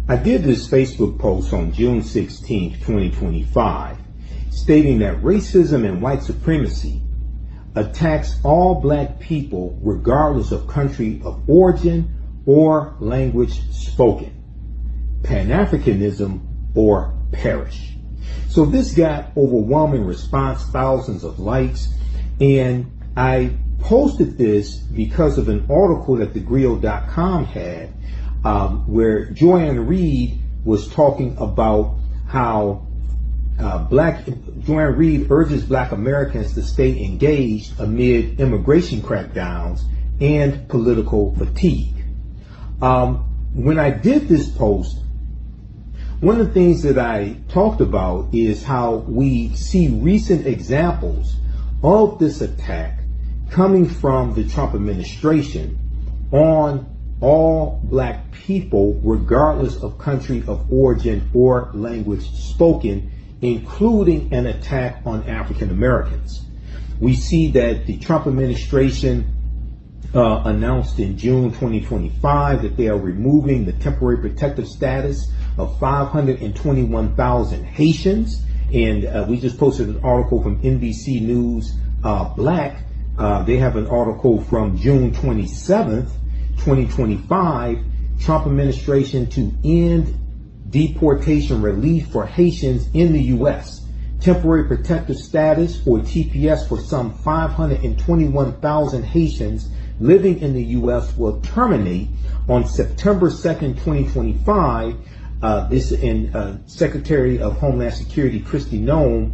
I did this Facebook post on June 16, 2025, stating that racism and white supremacy attacks all black people regardless of country of origin or language spoken, Pan-Africanism or perish. So this got overwhelming response, thousands of likes, and I posted this because of an article that thegrio.com had where Ann Reid was talking about how Ann Reid urges black Americans to stay engaged amid immigration crackdowns and political fatigue. When I did this post, one of the things that I talked about is how we see recent examples of this attack coming from the Trump administration on all black people, regardless of country of origin or language spoken, including an attack on African Americans. We see that the Trump administration announced in June 2025 that they are removing the temporary protective status of 521,000 Haitians. And we just posted an article from NBC News Black. They have an article from June 27th, 2025, Trump administration to end deportation relief for Haitians in the U.S. Temporary protective status, or TPS, for some 521,000 Haitians living in the U.S. will terminate on September 2nd, 2025. This and Secretary of Homeland Security Kristi Noem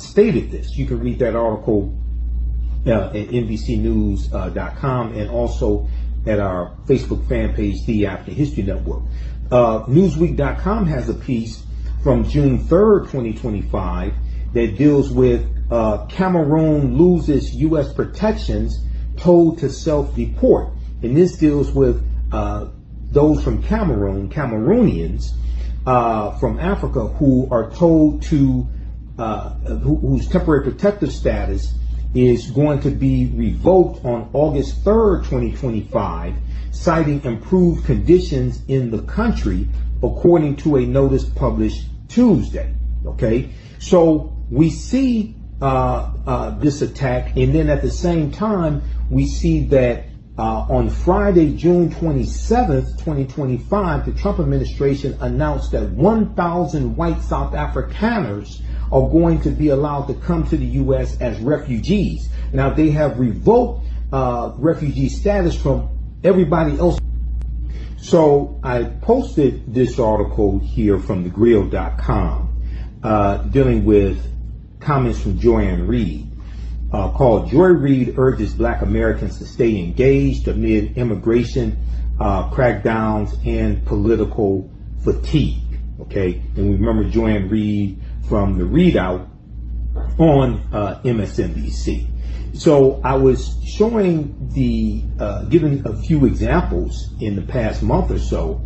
stated this. You can read that article at NBCnews.com and also at our Facebook fan page, The African History Network. Newsweek.com has a piece from June 3rd, 2025 that deals with Cameroon loses U.S. protections, told to self-deport. And this deals with those from Cameroon, Cameroonians from Africa, who are told to, whose temporary protective status is going to be revoked on August 3rd, 2025, citing improved conditions in the country, according to a notice published Tuesday. Okay, so we see this attack, and then at the same time, we see that on Friday, June 27th, 2025, the Trump administration announced that 1,000 white South Afrikaners are going to be allowed to come to the U.S. as refugees. Now, they have revoked refugee status from everybody else. So I posted this article here from thegrio.com dealing with comments from Ann Reid called "Joy Reid Urges Black Americans to Stay Engaged Amid Immigration Crackdowns and Political Fatigue." Okay, and we remember Ann Reid from the Readout on MSNBC. So I was showing giving a few examples in the past month or so,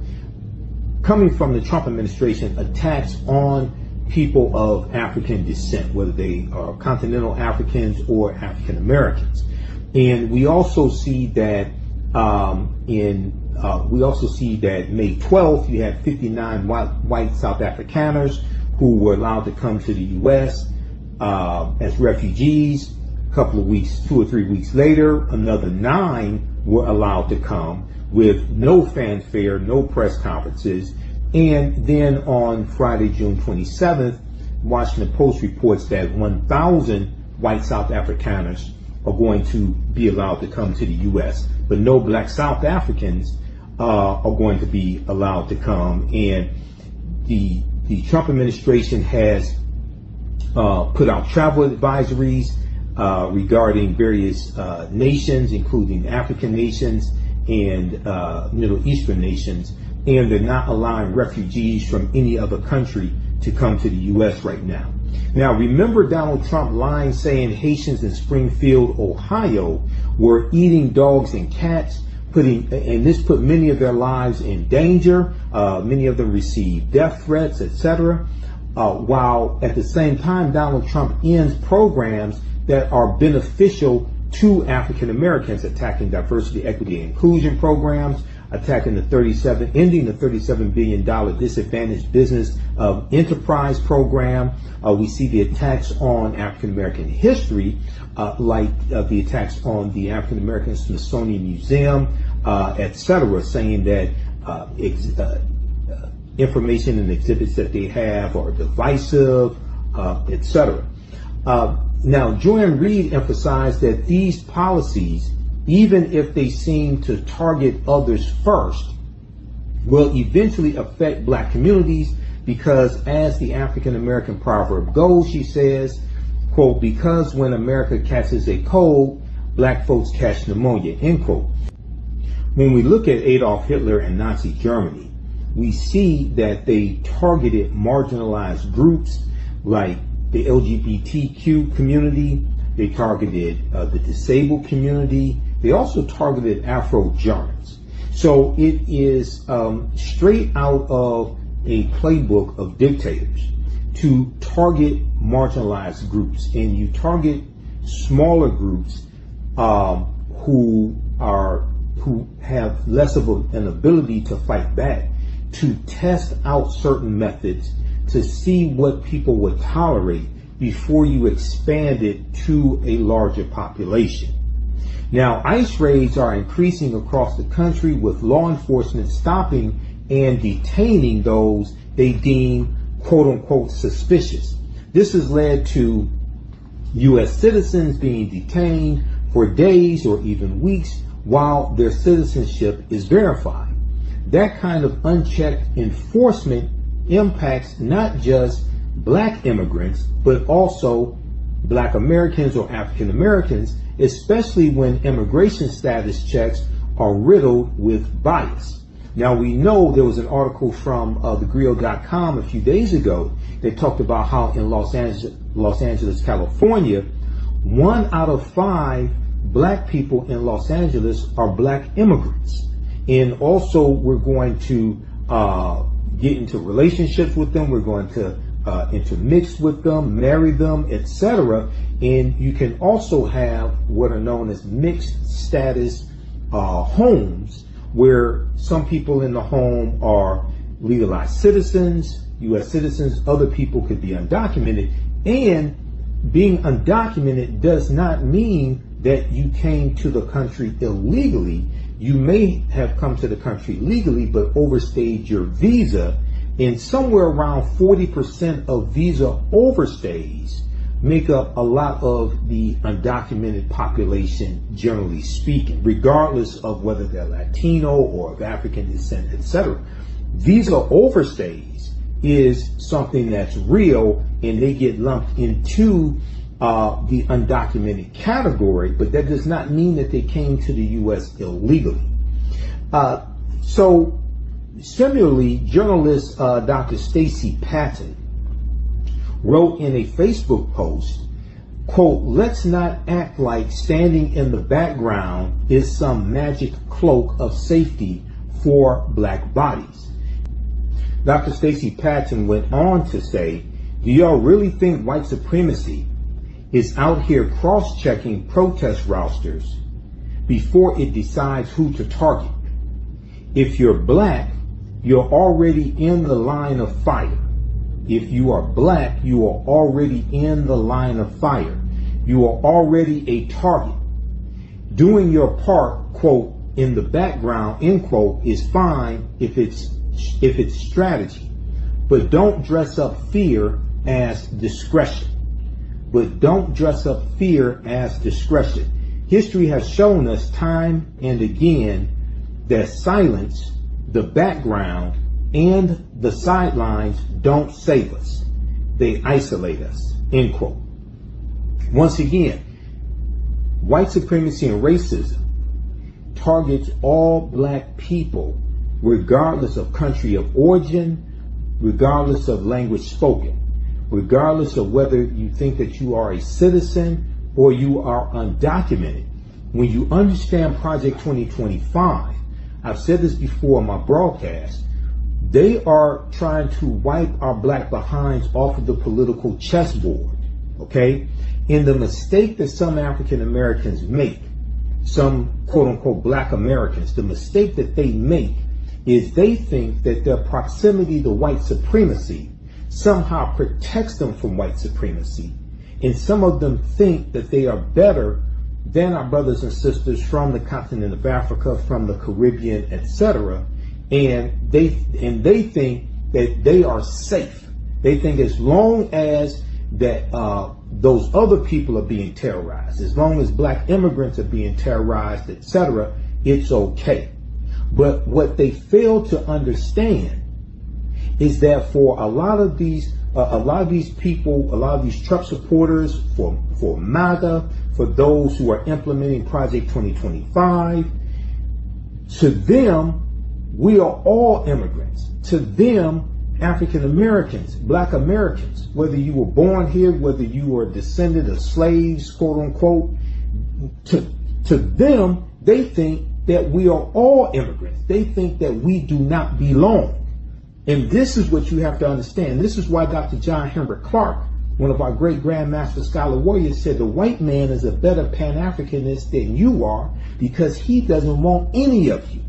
coming from the Trump administration, attacks on people of African descent, whether they are continental Africans or African Americans. And we also see that May 12th, you had 59 white South Afrikaners who were allowed to come to the U.S. As refugees. A couple of weeks, 2 or 3 weeks later, another 9 were allowed to come with no fanfare, no press conferences. And then on Friday, June 27th, Washington Post reports that 1,000 white South Afrikaners are going to be allowed to come to the U.S., but no black South Africans are going to be allowed to come. And the Trump administration has put out travel advisories regarding various nations, including African nations and Middle Eastern nations, and they're not allowing refugees from any other country to come to the U.S. right now. Now, remember Donald Trump lying, saying Haitians in Springfield, Ohio were eating dogs and cats, and this put many of their lives in danger. Many of them received death threats, etc. While at the same time, Donald Trump ends programs that are beneficial to African Americans, attacking diversity, equity, and inclusion programs, ending the $37 billion disadvantaged business enterprise program. We see the attacks on African American history, like the attacks on the African American Smithsonian Museum, etc., saying that information and exhibits that they have are divisive, etc. Now, Ann Reid emphasized that these policies, even if they seem to target others first, will eventually affect black communities because, as the African American proverb goes, she says, quote, because when America catches a cold, black folks catch pneumonia, end quote. When we look at Adolf Hitler and Nazi Germany, we see that they targeted marginalized groups like the LGBTQ community. They targeted the disabled community. They also targeted Afro-Germans. So it is straight out of a playbook of dictators to target marginalized groups, and you target smaller groups who have less of an ability to fight back, to test out certain methods to see what people would tolerate before you expand it to a larger population. Now, ICE raids are increasing across the country, with law enforcement stopping and detaining those they deem quote unquote suspicious. This has led to U.S. citizens being detained for days or even weeks while their citizenship is verified. That kind of unchecked enforcement impacts not just black immigrants, but also black Americans or African Americans, especially when immigration status checks are riddled with bias. Now, we know there was an article from thegrio.com a few days ago that talked about how in Los Angeles, California, 1 out of 5 black people in Los Angeles are black immigrants. And also, we're going to get into relationships with them. We're going to intermix with them, marry them, etc. And you can also have what are known as mixed status homes, where some people in the home are legalized citizens, U.S. citizens, other people could be undocumented. And being undocumented does not mean that you came to the country illegally. You may have come to the country legally, but overstayed your visa. And somewhere around 40% of visa overstays make up a lot of the undocumented population, generally speaking, regardless of whether they're Latino or of African descent, etc. Visa overstays is something that's real, and they get lumped into the undocumented category, but that does not mean that they came to the U.S. illegally. So similarly, journalist Dr. Stacey Patton wrote in a Facebook post, quote, let's not act like standing in the background is some magic cloak of safety for black bodies. Dr. Stacey Patton went on to say, do y'all really think white supremacy is out here cross-checking protest rosters before it decides who to target? If you're black, you're already in the line of fire. If you are black, you are already in the line of fire. You are already a target. Doing your part, quote, in the background, end quote, is fine if it's strategy. But don't dress up fear as discretion. History has shown us time and again that silence, the background, and the sidelines don't save us. They isolate us, end quote. Once again, white supremacy and racism targets all black people, regardless of country of origin, regardless of language spoken, regardless of whether you think that you are a citizen or you are undocumented. When you understand Project 2025, I've said this before on my broadcast, they are trying to wipe our black behinds off of the political chessboard, okay? And the mistake that some African Americans make some quote unquote black Americans, the mistake that they make is they think that their proximity to white supremacy somehow protects them from white supremacy. And some of them think that they are better than our brothers and sisters from the continent of Africa, from the Caribbean, etc. And they think that they are safe. They think as long as that those other people are being terrorized, as long as black immigrants are being terrorized, etc., it's okay. But what they fail to understand is that for a lot of these people, a lot of these Trump supporters, for MAGA, for those who are implementing Project 2025, to them, we are all immigrants. To them, African Americans, black Americans, whether you were born here, whether you were a descendant of slaves, quote unquote, to them, they think that we are all immigrants. They think that we do not belong. And this is what you have to understand. This is why Dr. John Henry Clark, one of our great Grandmaster Scholar Warriors, said the white man is a better Pan-Africanist than you are because he doesn't want any of you.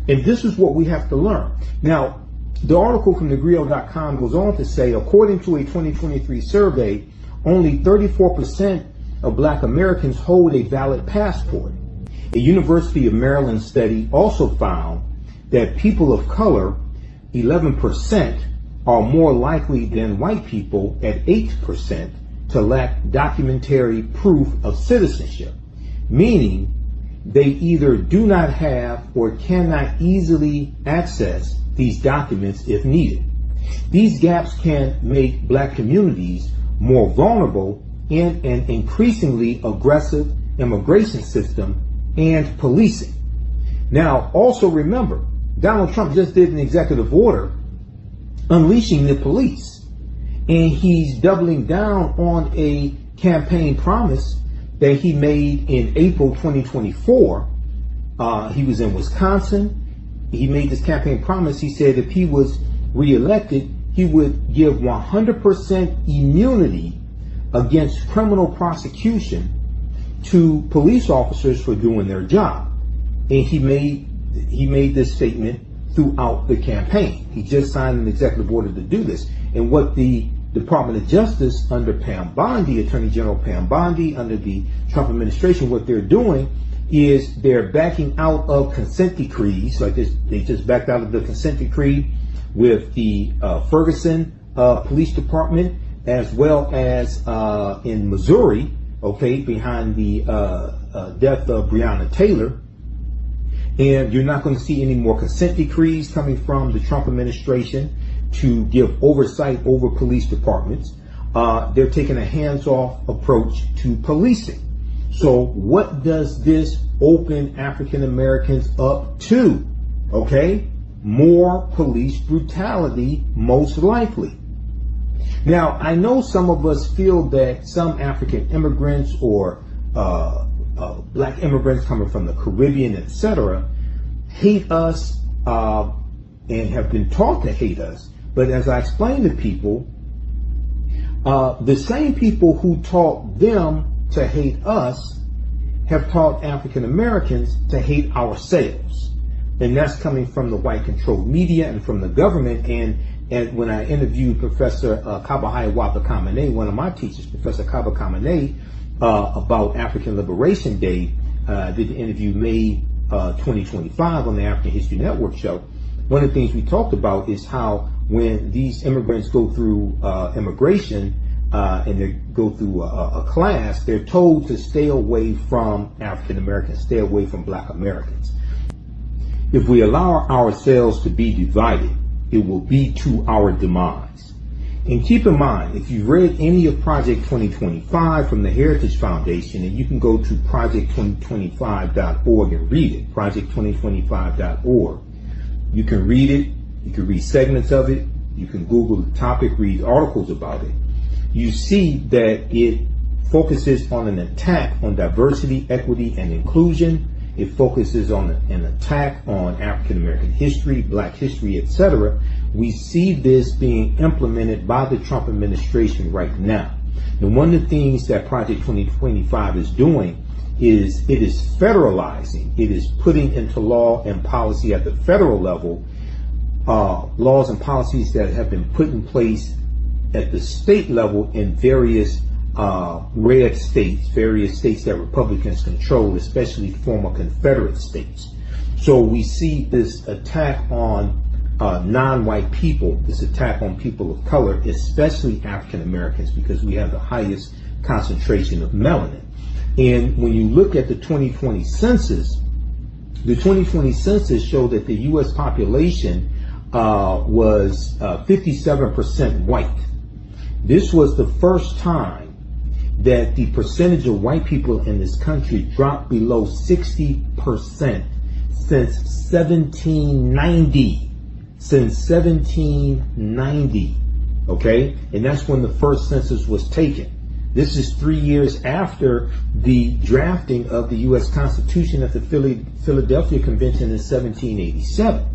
And this is what we have to learn. Now, the article from thegrio.com goes on to say, according to a 2023 survey, only 34% of black Americans hold a valid passport. A University of Maryland study also found that people of color, 11%, are more likely than white people at 8% to lack documentary proof of citizenship, meaning they either do not have or cannot easily access these documents if needed. These gaps can make black communities more vulnerable in an increasingly aggressive immigration system and policing. Now, also remember, Donald Trump just did an executive order unleashing the police, and he's doubling down on a campaign promise that he made in April 2024. He was in Wisconsin. He made this campaign promise. He said if he was reelected, he would give 100% immunity against criminal prosecution to police officers for doing their job. And he made this statement throughout the campaign. He just signed an executive order to do this. And what the Department of Justice under Pam Bondi, Attorney General Pam Bondi, under the Trump administration, what they're doing is they're backing out of consent decrees. Like this, they just backed out of the consent decree with the Ferguson Police Department, as well as in Missouri, okay, behind the death of Breonna Taylor. And you're not going to see any more consent decrees coming from the Trump administration to give oversight over police departments. They're taking a hands-off approach to policing. So what does this open African Americans up to? Okay, more police brutality, most likely. Now, I know some of us feel that some African immigrants or black immigrants coming from the Caribbean, etc., hate us and have been taught to hate us. But as I explained to people, the same people who taught them to hate us have taught African Americans to hate ourselves. And that's coming from the white controlled media and from the government. And when I interviewed Professor Kabahaya Wapa-Kamene, one of my teachers, Professor Kaba Kamene, about African Liberation Day, did the interview May 2025 on the African History Network show. One of the things we talked about is how when these immigrants go through immigration and they go through a class, they're told to stay away from African Americans, stay away from black Americans. If we allow ourselves to be divided, it will be to our demise. And keep in mind, if you've read any of Project 2025 from the Heritage Foundation, and you can go to project2025.org and read it, project2025.org. You can read it, you can read segments of it, you can Google the topic, read articles about it. You see that it focuses on an attack on diversity, equity, and inclusion. It focuses on an attack on African American history, black history, etc. We see this being implemented by the Trump administration right now. And one of the things that Project 2025 is doing is it is federalizing. It is putting into law and policy at the federal level laws and policies that have been put in place at the state level in various red states, various states that Republicans control, especially former Confederate states. So we see this attack on non-white people, this attack on people of color, especially African Americans, because we have the highest concentration of melanin. And when you look at the 2020 census, the 2020 census showed that the U.S. population was 57% white. This was the first time that the percentage of white people in this country dropped below 60% since 1790. Since 1790, okay? And that's when the first census was taken. This is 3 years after the drafting of the U.S. Constitution at the Philadelphia Convention in 1787.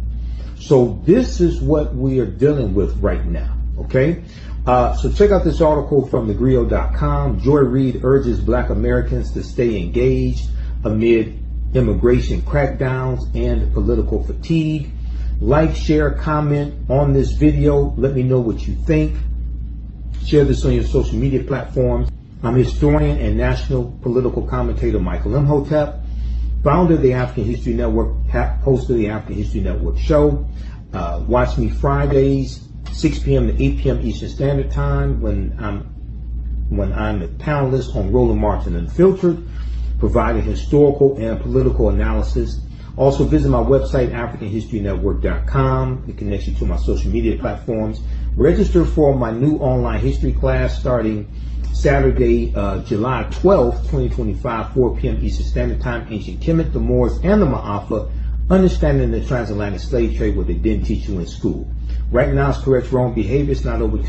So this is what we are dealing with right now, okay? So check out this article from thegrio.com. Joy Reid urges Black Americans to stay engaged amid immigration crackdowns and political fatigue. Like, share, comment on this video. Let me know what you think. Share this on your social media platforms. I'm historian and national political commentator Michael Imhotep, founder of the African History Network, host of the African History Network show. Watch me Fridays, 6 p.m. to 8 p.m. Eastern Standard Time when I'm a panelist on Roland Martin Unfiltered, providing historical and political analysis. Also visit my website, AfricanHistoryNetwork.com. It connects you to my social media platforms. Register for my new online history class starting Saturday, July 12th, 2025, 4 p.m. Eastern Standard Time. Ancient Kemet, the Moors, and the Ma'afa, understanding the transatlantic slave trade, what they didn't teach you in school. Right now, it's correct wrong behavior. It's not over to